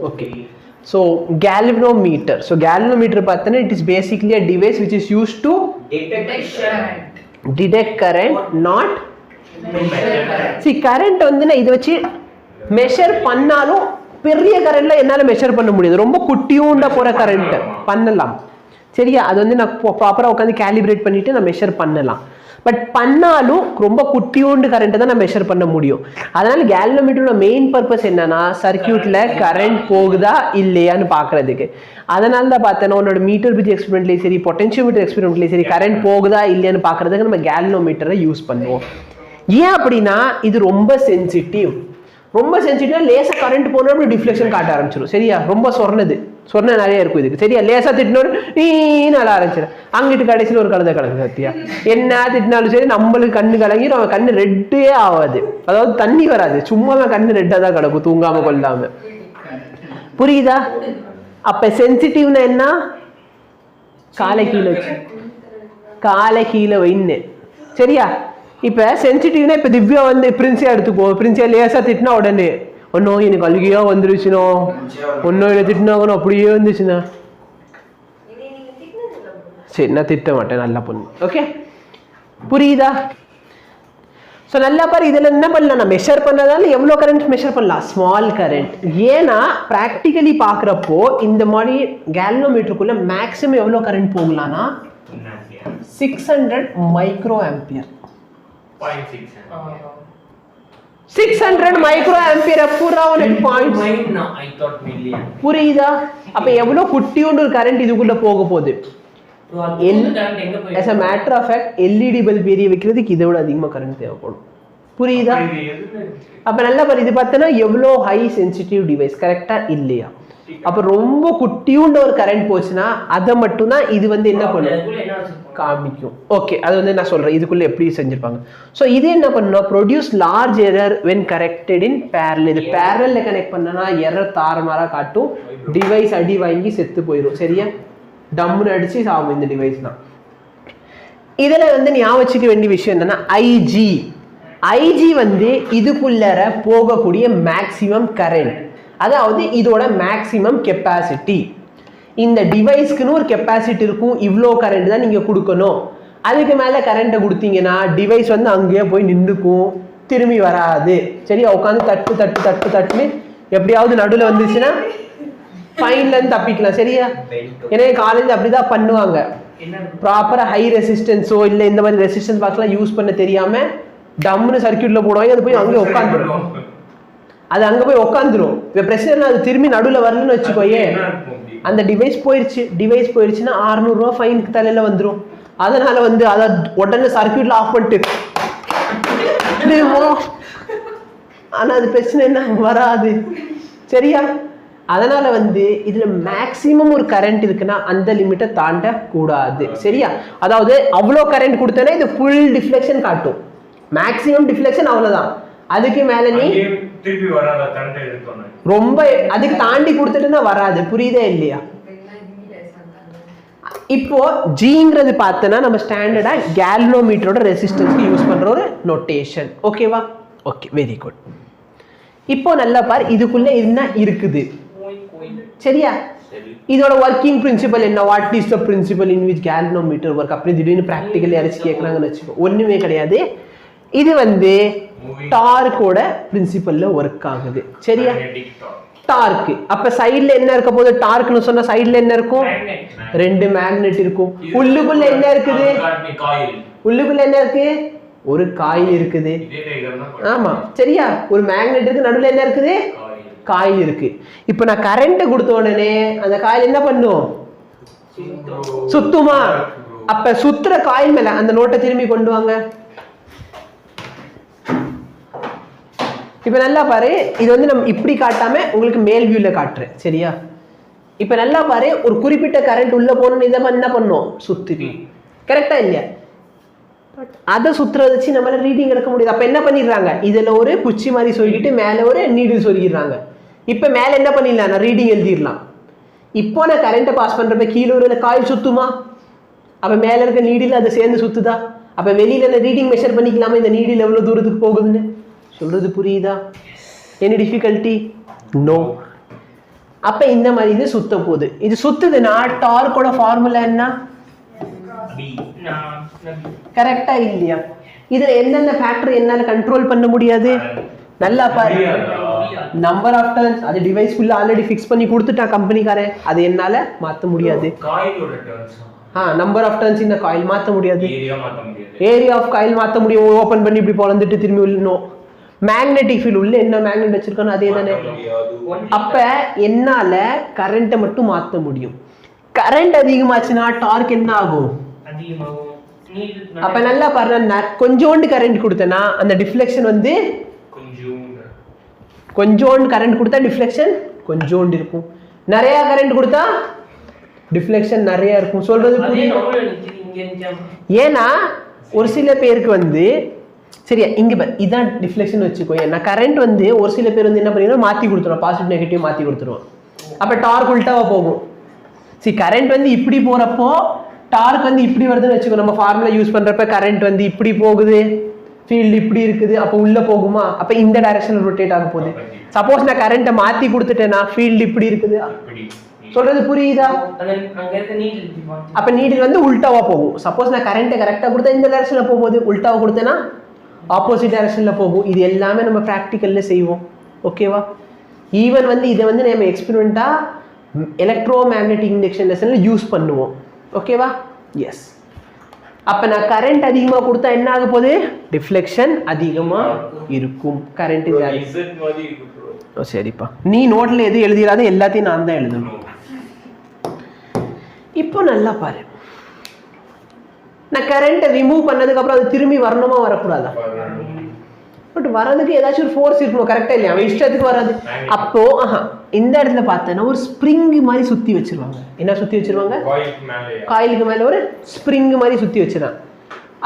Okay. So galvanometer. So galvanometer pathana, it is basically a device which is used to detect current, not measure current. See, current வந்து நான் இத வச்சு measure பண்ணாலும் பெரிய கரண்ட்ல என்னால மெஷர் பண்ண முடியாது. ரொம்ப குட்டியூண்டா போற கரண்ட் பண்ணலாம். சரியா? அது வந்து நான் ப்ராப்பரா உட்கார்ந்து கேலிப்ரேட் பண்ணிட்டு நான் மெஷர் பண்ணலாம். பட் பண்ணாலும் ரொம்ப குட்டியோண்டு கரண்ட் தான் நான் மெஷர் பண்ண முடியும். அதனால கேல்வனோமீட்டரோட மெயின் பர்பஸ் என்னன்னா சர்க்யூட்ல கரண்ட் போகுதா இல்லையான்னு பாக்குறதுக்கு. அதனால தான் பார்த்தேன் உன்னோட மீட்டர் பிரிட்ஜ் எக்ஸ்பெரிமெண்ட்லயும் சரி பொட்டன்ஷியோமீட்டர் எக்ஸ்பெரிமெண்ட்லயும் சரி கரண்ட் போகுதா இல்லையான்னு பாக்குறதுக்கு நம்ம கேல்வனோமீட்டரை யூஸ் பண்ணுவோம். ஏன் அப்படின்னா இது ரொம்ப சென்சிட்டிவ். ரொம்ப சென்சிட்டிவா லேசா கரண்ட் போனோம் டிஃப்ளெக்ஷன் காட்ட ஆரம்பிச்சிடும். சரியா? ரொம்ப சொன்ன நிறைய இருக்கும் இதுக்கு. சரியா? லேசா திட்டினோம் நீ நல்லா ஆரம்பிச்சிடும். அங்கிட்டு கடைசியில் ஒரு கலந்த கலந்து சத்தியா என்ன திட்டினாலும் சரி நம்மளுக்கு கண்ணு கலங்கிடும். அவன் கண்ணு ரெட்டே ஆகாது. அதாவது தண்ணி வராது, சும்மா கண்ணு ரெட்டா தான் கிடக்கும் தூங்காம கொள்ளாம. புரியுதா? அப்ப சென்சிட்டிவ்னா என்ன? காலை கீழே வைன்னு. சரியா? இப்ப சென்சிட்டிவ்னா இப்ப திவ்யா வந்து பிரின்சியா எடுத்துக்கோ. பிரின்சியா லேசா திட்டினா உடனே ஒன்னும் எனக்கு அழுகியா வந்துருச்சுனோ, ஒன்னும் என்ன திட்டினாங்கன்னு அப்படியே வந்துச்சுன்னா சரி நான் திட்ட மாட்டேன், நல்லா பொண்ணு. ஓகே, புரியுதா? ஸோ நல்லா பாரு, இதில் என்ன பண்ணலாம், நான் மெஷர் பண்ணதால எவ்வளோ கரண்ட் மெஷர் பண்ணலாம்? Small current. ஏன்னா ப்ராக்டிக்கலி பார்க்குறப்போ இந்த மாதிரி கேல்வனோமீட்டருக்குள்ள மேக்ஸிமம் எவ்வளோ கரண்ட் போகலான்னா 600 மைக்ரோ ஆம்பியர். 600 மைக்ரோ ஆம்பியர் பூரா உனக்கு பாயிண்ட். புரியுதா? அப்ப எவ்வளவு குட்டியோண்டு ஒரு கரண்ட் இதுக்குள்ள போக போகுது. as a matter of fact LED bulb எரிய வைக்கிறதுக்கு இதை விட அதிகமா கரண்ட் தேவைப்படும். புரியுதா? அப்ப நல்லா பாரு, இது பார்த்தனா எவ்வளோ ஹை சென்சிட்டிவ் டிவைஸ். கரெக்டா இல்லையா? அப்ப ரொம்ப குட்டியூண்ட ஒரு கரண்ட் போச்சுன்னா அதை மட்டும் தான் இது வந்து என்ன பண்ணும், காமிக்கும். ஓகே, அது வந்து நான் சொல்றேன் இதுக்குள்ள எப்படி செஞ்சிருப்பாங்க. ஸோ இது என்ன பண்ணணும், produce large error when corrected in parallel. இது பேரல்ல கனெக்ட் பண்ணனா எரர் தாறுமாறா காட்டும், டிவைஸ் அடி வாங்கி செத்து போயிடும். சரியா? டம்முன்னு அடிச்சு சாகும் இந்த டிவைஸ் தான். இதுல வந்து ஞாபகம் வச்சுக்க வேண்டிய விஷயம் என்னன்னா ஐஜி வந்து இதுக்குள்ளர போகக்கூடிய மேக்சிமம் கரண்ட், அதாவது இதோட மேக்சிமம் கெப்பாசிட்டி. இந்த டிவைஸ்க்குன்னு ஒரு கெப்பாசிட்டி இருக்கும், இவ்வளோ கரண்ட் தான் நீங்க கொடுக்கணும். அதுக்கு மேல கரண்ட்டை கொடுத்தீங்கன்னா டிவைஸ் வந்து அங்கேயே போய் நின்றுக்கும், திரும்பி வராது. சரியா? உட்காந்து தட்டுன்னு எப்படியாவது நடுவில் வந்துச்சுன்னா ஃபைன்ல இருந்து தப்பிக்கலாம். சரியா? ஏன்னா காலேஜ் அப்படிதான் பண்ணுவாங்க. ப்ராப்பரா ஹை ரெசிஸ்டன்ஸோ இல்லை இந்த மாதிரி ரெசிஸ்டன்ஸ் பாக்ஸ்லாம் யூஸ் பண்ண தெரியாம டம்னு சர்க்யூட்ல போடுவாங்க. அது போய் அங்கே உட்காந்துரும். அது அங்க போய் உட்காந்துரும். இப்போ பிரச்சனை அது திரும்பி நடுவில் வரலன்னு வச்சுக்கோயே, அந்த டிவைஸ் போயிடுச்சுன்னா 600 ரூபா ஃபைனுக்கு தலையில வந்துடும். அதனால வந்து அதை உடனே சர்க்யூட்ல ஆஃப் பண்ணிட்டு ஆனா அது பிரச்சனை என்ன வராது. சரியா? அதனால வந்து இதுல மேக்சிமம் ஒரு கரண்ட் இருக்குன்னா அந்த லிமிட்டை தாண்ட கூடாது. சரியா? அதாவது அவ்வளோ கரண்ட் கொடுத்தனா இது ஃபுல் டிஃப்ளெக்ஷன் காட்டும். மேக்சிமம் டிஃப்ளெக்ஷன் அவ்வளவுதான். அதுக்கு மேல நீ திருப்பி வராத கரண்ட் எடுக்கணும். ரொம்ப அதுக்கு தாண்டி கொடுத்துட்டுனா வராது. புரியுதா இல்லையா? இப்போ ஜிங்கிறது பார்த்தனா நம்ம ஸ்டாண்டர்டா கேல்வனோமீட்டரோட ரெசிஸ்டன்ஸ்க்கு யூஸ் பண்ற ஒரு நோட்டேஷன். ஓகேவா? Okay, very good. இப்போ நல்லா பார், இதுக்குள்ள என்ன இருக்குது. சரியா? இதோட ஒர்க்கிங் பிரின்சிபல் என்ன? What is the principle in which galvanometer work? அப்படி திடீர்னு பிராக்டிக்கலி அரைச்சு கேட்கறாங்கன்னு வச்சுக்கோ, ஒண்ணுமே கிடையாது. இது வந்து டார்க்கோட பிரின்சிபல்ல ஒர்க் ஆகுது. சரியா? டார்க். அப்ப சைடுல என்ன இருக்க போது? டார்க்னு சொன்னா சைடுல என்ன இருக்கும்? 2 மேக்னெட் இருக்கும். உள்ளுக்குள்ள என்ன இருக்குது? உள்ளுக்குள்ள என்ன இருக்கு? ஒரு காயில் இருக்குது. ஆமா, சரியா? ஒரு மேக்னெட் இருக்கு, நடுவுல என்ன இருக்குது? காயில் இருக்கு. இப்ப நான் கரண்ட் கொடுத்த உடனே அந்த காயில் என்ன பண்ணும்? சுத்துமா? அப்ப சுத்துற காயில் மேல அந்த நோட்டை திரும்பி கொண்டு வாங்க. இப்ப நல்லா பாரு, இது வந்து நம்ம இப்படி காட்டாம உங்களுக்கு மேல் வியூல காட்டுறேன். சரியா? இப்ப நல்லா பாரு, ஒரு குறிப்பிட்ட கரண்ட் உள்ள போகணும்னு இதை என்ன பண்ணும்? சுத்துவி. கரெக்டா இல்லையா? அதை சுத்துறத வச்சு நம்மளால ரீடிங் எடுக்க முடியாது. அப்ப என்ன பண்ணிடுறாங்க, இதுல ஒரு குச்சி மாதிரி சொருகிட்டு மேல ஒரு நீடில் சொருகிடுறாங்க. இப்ப மேல என்ன பண்ணிடலாம், நான் ரீடிங் எழுதிடலாம். இப்போ நான் கரண்ட்டை பாஸ் பண்றப்ப கீழே ஒரு காயில் சுத்துமா? அப்ப மேல இருக்க நீடில் அதை சேர்ந்து சுத்துதா? அப்ப வெளியில நான் ரீடிங் மெஷர் பண்ணிக்கலாமா இந்த நீடில் எவ்வளவு தூரத்துக்கு போகுதுன்னு? சொல்றது புரியுதா? Any difficulty? நோ. அப்ப இந்த மாதிரி இது சுத்த போகுது. இது சுத்துதுன்னா டார்க்கோட ஃபார்முலா என்ன? கரெக்டா இல்லையா? இதுல எந்தெந்த ஃபேக்டர் என்னால கண்ட்ரோல் பண்ண முடியாது? நல்லா பாரு, நம்பர் ஆஃப் டர்ன்ஸ் அது டிவைஸ்க்குள்ள ஆல்ரெடி ஃபிக்ஸ் பண்ணி கொடுத்துட்டான் கம்பெனிக்காரன், அது என்னால மாத்த முடியாது. நம்பர் ஆஃப் டர்ன்ஸ் இந்த காயில் மாத்த முடியாது, ஏரியா ஆஃப் காயில் மாத்த முடியும், ஓபன் பண்ணி இப்படி பொளந்துட்டு திரும்பி உள்ளணும். மேக்னெட்டிக் ஃபீல்ட் உள்ள என்ன மேக்னெட் வச்சிருக்கோம் அதே தானே. அப்ப என்னால கரண்ட்டை மட்டும் மாத்த முடியும். கரண்ட் அதிகமாச்சுன்னா டார்க் என்ன ஆகும்? அப்ப நல்லா பாருங்க, கொஞ்சோண்டு கரண்ட் கொடுத்தனா அந்த டிஃப்ளெக்ஷன் வந்து கொஞ்சோண்டு கரண்ட் கொடுத்தா டிஃப்ளெக்ஷன் கொஞ்சோண்டு இருக்கும், நிறைய கரண்ட் கொடுத்தா டிஃப்ளெக்ஷன் நிறைய இருக்கும். சொல்றது ஏன்னா ஒரு சில பேருக்கு வந்து சரியா இங்க இதான் டிஃப்ளெக்ஷன் வச்சுக்கோ. ஏன்னா கரண்ட் வந்து ஒரு சில பேர் வந்து என்ன பண்ணீங்கன்னா மாத்தி கொடுத்துருவோம், பாசிட்டிவ் நெகட்டிவ் மாத்தி கொடுத்துருவோம். அப்ப டார்க் உல்டாவா போகும். சரி, கரண்ட் வந்து இப்படி போறப்போ டார்க் வந்து இப்படி வருதுன்னு வச்சுக்கோ. நம்ம ஃபார்முலா யூஸ் பண்றப்ப கரண்ட் வந்து இப்படி போகுது, ஃபீல்டு இப்படி இருக்குது, அப்போ உள்ள போகுமா? அப்ப இந்த டைரக்ஷன்ல ரொட்டேட் ஆக போகுது. சப்போஸ் நான் கரண்ட்டை மாத்தி கொடுத்துட்டேன்னா ஃபீல்டு இப்படி இருக்குது. சொல்றது புரியுதா? அப்ப நீடில் வந்து உல்டாவா போகும். சப்போஸ் நான் கரண்ட்டை கரெக்டா கொடுத்தா இந்த டைரக்ஷன்ல போகும்போது, உல்டாவா கொடுத்தேன்னா ஆப்போசிட் டைரக்ஷன்ல போகும். இது எல்லாமே நம்ம ப்ராக்டிக்கல்ல செய்வோம். ஓகேவா? ஈவன் வந்து இதை வந்து நம்ம எக்ஸ்பெரிமெண்டா எலக்ட்ரோ மேக்னெட்டிக் இண்டக்ஷன் லெசன்ல யூஸ் பண்ணுவோம். ஓகேவா? எஸ். அப்ப நான் கரண்ட் அதிகமா கொடுத்தா என்ன ஆக போகுது? டிஃப்ளெக்ஷன் அதிகமா இருக்கும். கரண்ட் சரிப்பா, நீ நோட்ல எது எழுதிடாத, எல்லாத்தையும் நான் தான் எழுதணும். இப்போ நல்லா பாரு, நான் கரண்ட்டை ரிமூவ் பண்ணதுக்கு அப்புறம் அது திரும்பி வரணுமா வரக்கூடாதா? பட் வரதுக்கு ஏதாச்சும் ஒரு ஃபோர்ஸ் இருக்கணும். கரெக்டா இல்லையா? அவன் இஷ்டத்துக்கு வராது. அப்போ இந்த இடத்துல பார்த்தேன்னா ஒரு ஸ்ப்ரிங் மாதிரி சுத்தி வச்சிருவாங்க. என்ன சுத்தி வச்சிருவாங்க? காயிலுக்கு மேல ஒரு ஸ்ப்ரிங் மாதிரி சுத்தி வச்சிருக்கான்.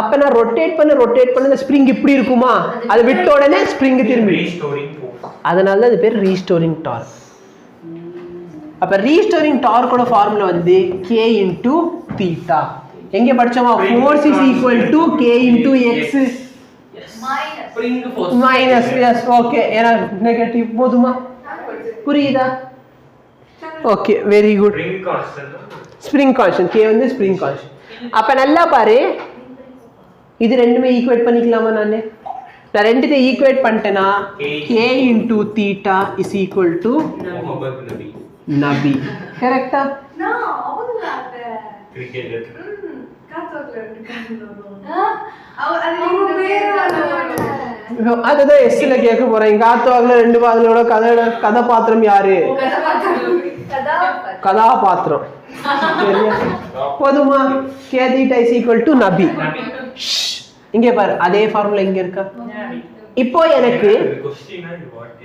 அப்ப நான் ரொட்டேட் பண்ண இந்த ஸ்ப்ரிங் இப்படி இருக்குமா? அதை விட்ட உடனே ஸ்ப்ரிங் திரும்பி, அதனால தான் அது பேர் ரீஸ்டோரிங் டார்க். அப்ப ரீஸ்டோரிங் டார்க்கோட ஃபார்முலா வந்து k into theta. எங்க படிச்சோமா? force is equal to k into x minus yes. Okay, ஏன்னா நெகட்டிவ் போதுமா? புரியுதா? Okay, very good. Spring constant k வந்து ஸ்ப்ரிங் கான்ஸ்டன்ட். அப்ப நல்லா பாரு, இது ரெண்டுமே ஈக்குவேட் பண்ணிக்கலாமா? நான் ரெண்டுத்தை ஈக்குவேட் பண்ணிட்டேன்னா k into theta is equal to நபி. கரெக்டா? அதுதான் எஸ்ல கேட்க போறேன். காத்துவாக்குல ரெண்டு பாதலோட கதாபாத்திரம் யாரு? கதாபாத்திரம். போதுமா? k theta is equal to நபி. இங்க பாரு, அதே ஃபார்முலா இங்க இருக்கா? இப்போ எனக்கு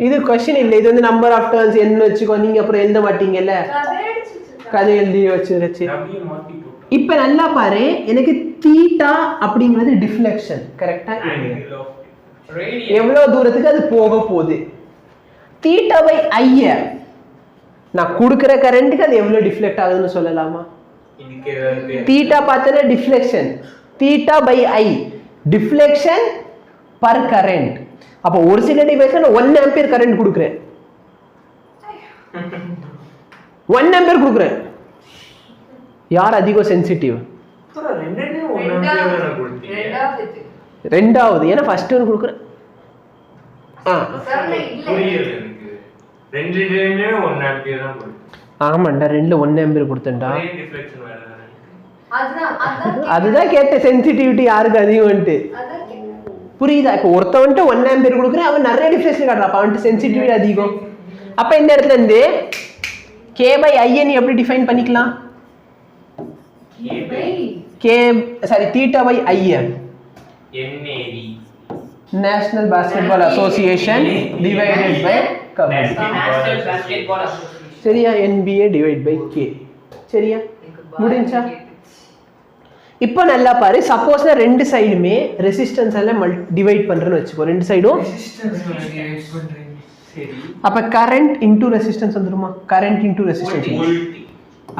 இது क्वेश्चन இல்ல, இது வந்து நம்பர் ஆஃப் டர்ன்ஸ் என்ன வச்சுக்கோ. நீங்க அப்புறம் எழுத மாட்டீங்கல்ல, கதை எழுதி வச்சு. இப்ப நல்லா பாரு, எனக்கு தீட்டா அப்படிங்கிறது டிஃப்ளெக்ஷன். கரெக்டா? எவ்வளவு தூரத்துக்கு அது போக போகுது? தீட்டா பை ஐ நான் கொடுக்கிற கரண்ட்டுக்கு அது எவ்வளவு டிஃப்ளெக்ட் ஆகுதுன்னு சொல்லலாமா? தீட்டா பார்த்தா deflection, theta by I deflection per current. அப்போ ஒரு சில டிவைஸ்ல நான் 1 ஆம்பியர் கரண்ட் கொடுக்குறேன், 1 ஆம்பியர் கொடுக்குறேன். யார் அதிகம் சென்சிட்டிவ்? ரெண்டாவது. ஏன்னா ஃபர்ஸ்ட் ஒன்று கொடுக்குறேன். ஆமாண்டா, ரெண்டுல 1 ஆம்பியர் கொடுத்தேன்டா. அதுதான் கேட்டேன், சென்சிட்டிவிட்டி யாருக்கு அதிகம்ட்டு. புரியுதா? இப்போ ஒருத்தவன்ட்டு 1 ஆம்பியர் கொடுக்குறேன், அவன் நிறைய டிஃப்ளெக்ஷன் காட்டுறான், அவன்ட்டு சென்சிட்டிவிட்டி அதிகம். அப்ப இந்த இடத்துல இருந்து k by i நீ எப்படி டிஃபைன் பண்ணிக்கலாம்? theta by i National Basketball Association divided by சரியா? NBA divided by k. சரியா? முடிஞ்சா? இப்போ நல்லா பாரு, சப்போஸ் நான் ரெண்டு சைடுமே ரெசிஸ்டன்ஸ் எல்லாம் டிவைட் பண்றேன்னு வச்சுக்கோ. ரெண்டு சைடும் அப்ப கரண்ட் இன்டூ ரெசிஸ்டன்ஸ் வந்துருமா? Current into resistance.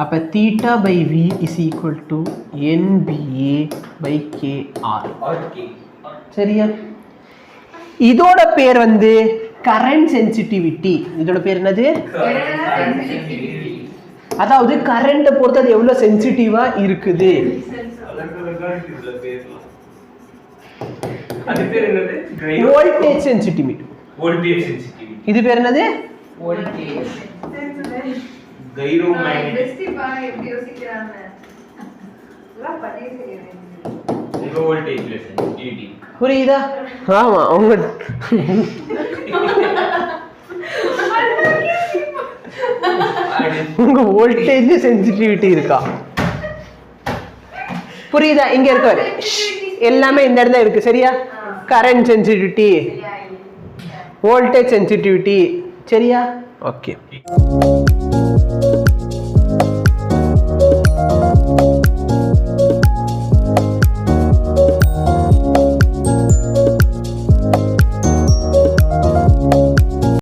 அப்ப theta by v is equal to NBA by KR. சரியா? இதோட பேர் வந்து கரண்ட் சென்சிட்டிவிட்டி. இதோட பேர் என்னது? அதாவது கரண்ட்டை பொறுத்து அது எவ்வளவு சென்சிட்டிவா இருக்குது. அது பேர் என்னது? Voltage sensitivity. Voltage sensitivity. இது பேர் என்னது? வோல்டேஜ். கைரோமேக்னெட்டிக். எப்படி யோசிக்கிறாங்க? எல்லாம் பதிவு செய்யணும். உங்க வோல்டேஜ் சென்சிட்டிவிட்டி. புரியுதா? ஆமா உங்க உங்க வோல்டேஜ் சென்சிட்டிவிட்டி இருக்கா? புரியுதா? இங்க இருக்காரு எல்லாமே இந்த இடத்துல இருக்கு. சரியா? Current sensitivity, voltage sensitivity. சரியா? ஓகே.